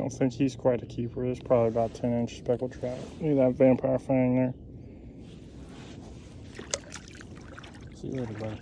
don't think he's quite a keeper. It's probably about 10-inch speckled trout. Look at that vampire fang there. See you later, buddy.